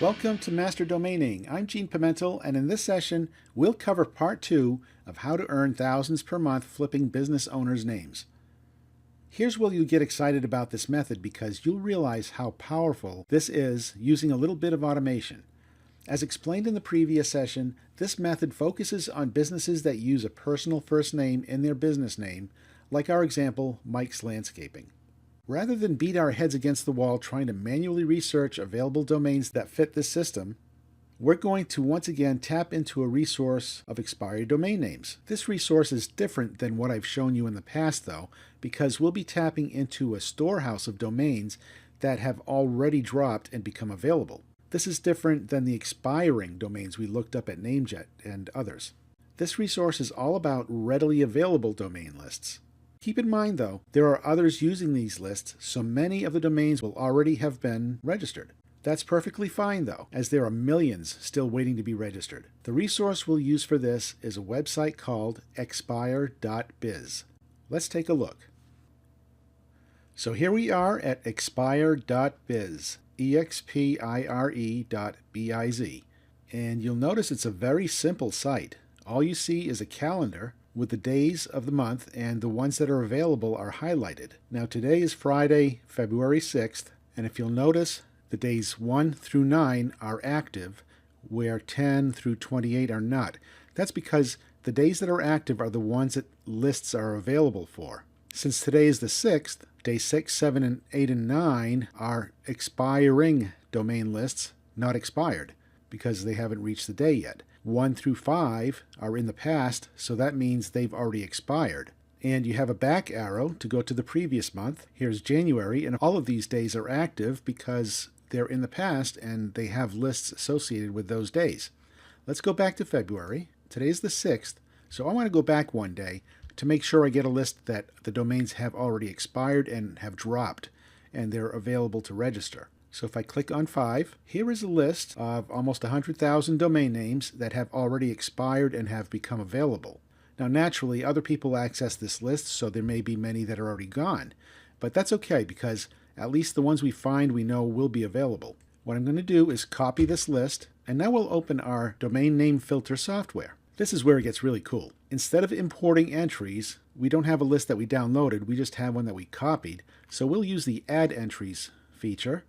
Welcome to Master Domaining. I'm Gene Pimentel, and in this session, we'll cover part 2 of how to earn thousands per month flipping business owners' names. Here's where you get excited about this method because you'll realize how powerful this is using a little bit of automation. As explained in the previous session, this method focuses on businesses that use a personal first name in their business name, like our example, Mike's Landscaping. Rather than beat our heads against the wall trying to manually research available domains that fit this system, we're going to once again tap into a resource of expired domain names. This resource is different than what I've shown you in the past though, because we'll be tapping into a storehouse of domains that have already dropped and become available. This is different than the expiring domains we looked up at Namejet and others. This resource is all about readily available domain lists. Keep in mind though, there are others using these lists, so many of the domains will already have been registered. That's perfectly fine though, as there are millions still waiting to be registered. The resource we'll use for this is a website called expire.biz. Let's take a look. So here we are at expire.biz, expire.biz, and you'll notice it's a very simple site. All you see is a calendar with the days of the month, and the ones that are available are highlighted. Now today is Friday, February 6th, and if you'll notice, the days 1 through 9 are active, where 10 through 28 are not. That's because the days that are active are the ones that lists are available for. Since today is the 6th, day 6, 7, and 8, and 9 are expiring domain lists, not expired, because they haven't reached the day yet. 1 through 5 are in the past, so that means they've already expired. And you have a back arrow to go to the previous month. Here's January, and all of these days are active because they're in the past and they have lists associated with those days. Let's go back to February. Today's the 6th, so I want to go back one day to make sure I get a list that the domains have already expired and have dropped, and they're available to register. So if I click on 5, here is a list of almost 100,000 domain names that have already expired and have become available. Now naturally, other people access this list, so there may be many that are already gone. But that's okay, because at least the ones we find we know will be available. What I'm going to do is copy this list, and now we'll open our domain name filter software. This is where it gets really cool. Instead of importing entries, we don't have a list that we downloaded, we just have one that we copied. So we'll use the Add Entries feature,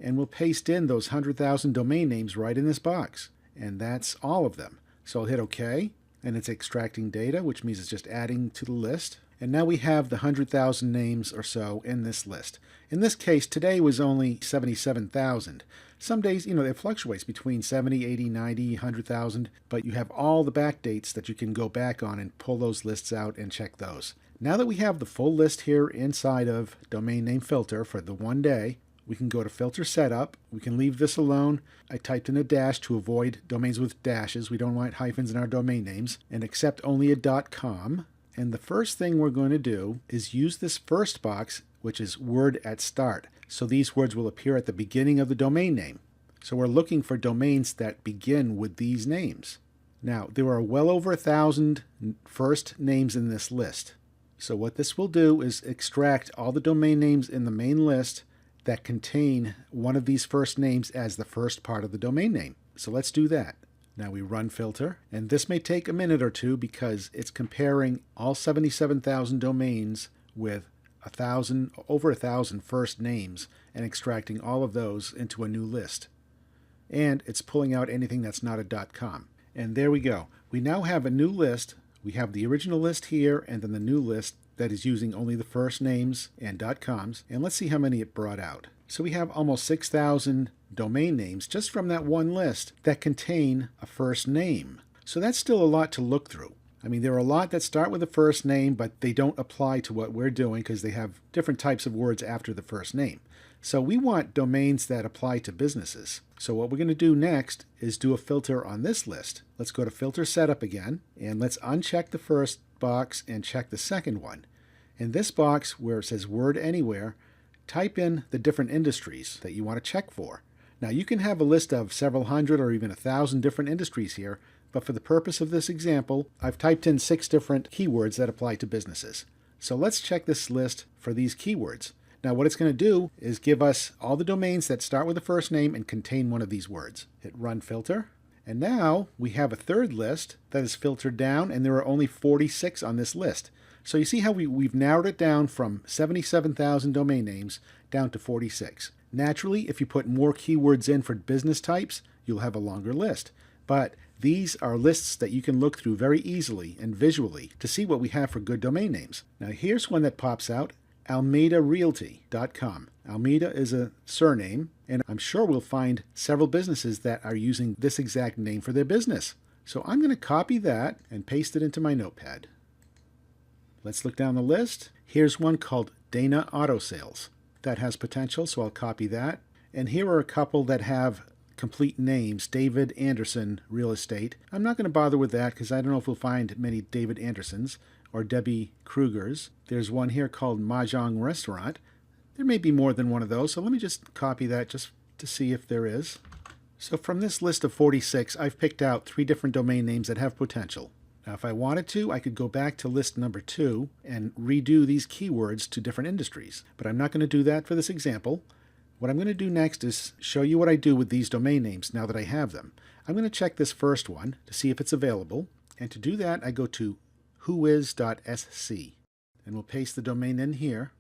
and we'll paste in those 100,000 domain names right in this box. And that's all of them. So I'll hit OK, and it's extracting data, which means it's just adding to the list. And now we have the 100,000 names or so in this list. In this case, today was only 77,000. Some days, it fluctuates between 70, 80, 90, 100,000, but you have all the back dates that you can go back on and pull those lists out and check those. Now that we have the full list here inside of Domain Name Filter for the one day, we can go to Filter Setup. We can leave this alone. I typed in a dash to avoid domains with dashes. We don't want hyphens in our domain names, and accept only a .com. And the first thing we're going to do is use this first box, which is word at start. So these words will appear at the beginning of the domain name. So we're looking for domains that begin with these names. Now, there are well over 1,000 first names in this list. So what this will do is extract all the domain names in the main list that contain one of these first names as the first part of the domain name. So let's do that. Now we run filter, and this may take a minute or two because it's comparing all 77,000 domains with over 1,000 first names and extracting all of those into a new list. And it's pulling out anything that's not a .com. And there we go. We now have a new list. We have the original list here and then the new list that is using only the first names and .coms, and let's see how many it brought out. So we have almost 6,000 domain names just from that one list that contain a first name. So that's still a lot to look through. I mean, there are a lot that start with the first name, but they don't apply to what we're doing because they have different types of words after the first name. So we want domains that apply to businesses. So what we're going to do next is do a filter on this list. Let's go to Filter Setup again, and let's uncheck the first box and check the second one. In this box where it says Word Anywhere, type in the different industries that you want to check for. Now you can have a list of several hundred or even 1,000 different industries here, but for the purpose of this example, I've typed in 6 different keywords that apply to businesses. So let's check this list for these keywords. Now what it's going to do is give us all the domains that start with the first name and contain one of these words. Hit Run Filter. And now we have a third list that is filtered down, and there are only 46 on this list. So you see how we've narrowed it down from 77,000 domain names down to 46. Naturally, if you put more keywords in for business types, you'll have a longer list. But these are lists that you can look through very easily and visually to see what we have for good domain names. Now here's one that pops out, AlmeidaRealty.com. Almeida is a surname, and I'm sure we'll find several businesses that are using this exact name for their business. So I'm going to copy that and paste it into my notepad. Let's look down the list. Here's one called Dana Auto Sales. That has potential, so I'll copy that. And here are a couple that have complete names. David Anderson Real Estate. I'm not going to bother with that because I don't know if we'll find many David Andersons or Debbie Krugers. There's one here called Mahjong Restaurant. There may be more than one of those, so let me just copy that just to see if there is. So from this list of 46, I've picked out 3 different domain names that have potential. Now if I wanted to, I could go back to list number 2 and redo these keywords to different industries. But I'm not going to do that for this example. What I'm going to do next is show you what I do with these domain names now that I have them. I'm going to check this first one to see if it's available. And to do that, I go to whois.sc. And we'll paste the domain in here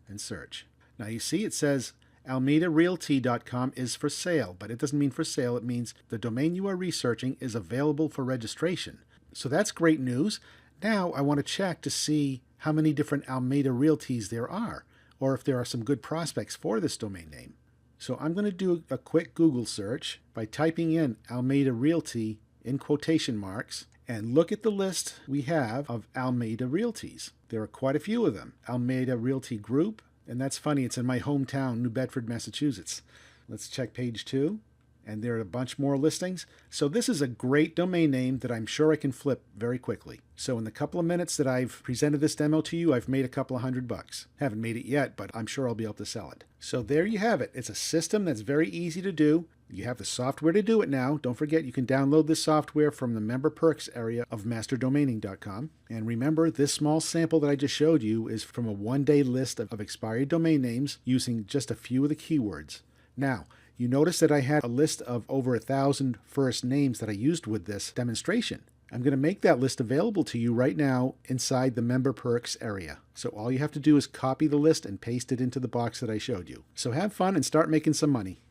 and search. Now you see it says AlmeidaRealty.com is for sale, but it doesn't mean for sale. It means the domain you are researching is available for registration. So that's great news. Now I want to check to see how many different Almeida Realties there are, or if there are some good prospects for this domain name. So I'm going to do a quick Google search by typing in Almeida Realty in quotation marks, and look at the list we have of Almeida Realties. There are quite a few of them. Almeida Realty Group, and that's funny, it's in my hometown, New Bedford, Massachusetts. Let's check page 2. And there are a bunch more listings. So this is a great domain name that I'm sure I can flip very quickly. So in the couple of minutes that I've presented this demo to you, I've made a couple of $100. Haven't made it yet, but I'm sure I'll be able to sell it. So there you have it. It's a system that's very easy to do. You have the software to do it now. Don't forget, you can download this software from the member perks area of masterdomaining.com. And remember, this small sample that I just showed you is from a one-day list of expired domain names using just a few of the keywords. Now, you notice that I had a list of over 1,000 first names that I used with this demonstration. I'm going to make that list available to you right now inside the member perks area. So all you have to do is copy the list and paste it into the box that I showed you. So have fun and start making some money.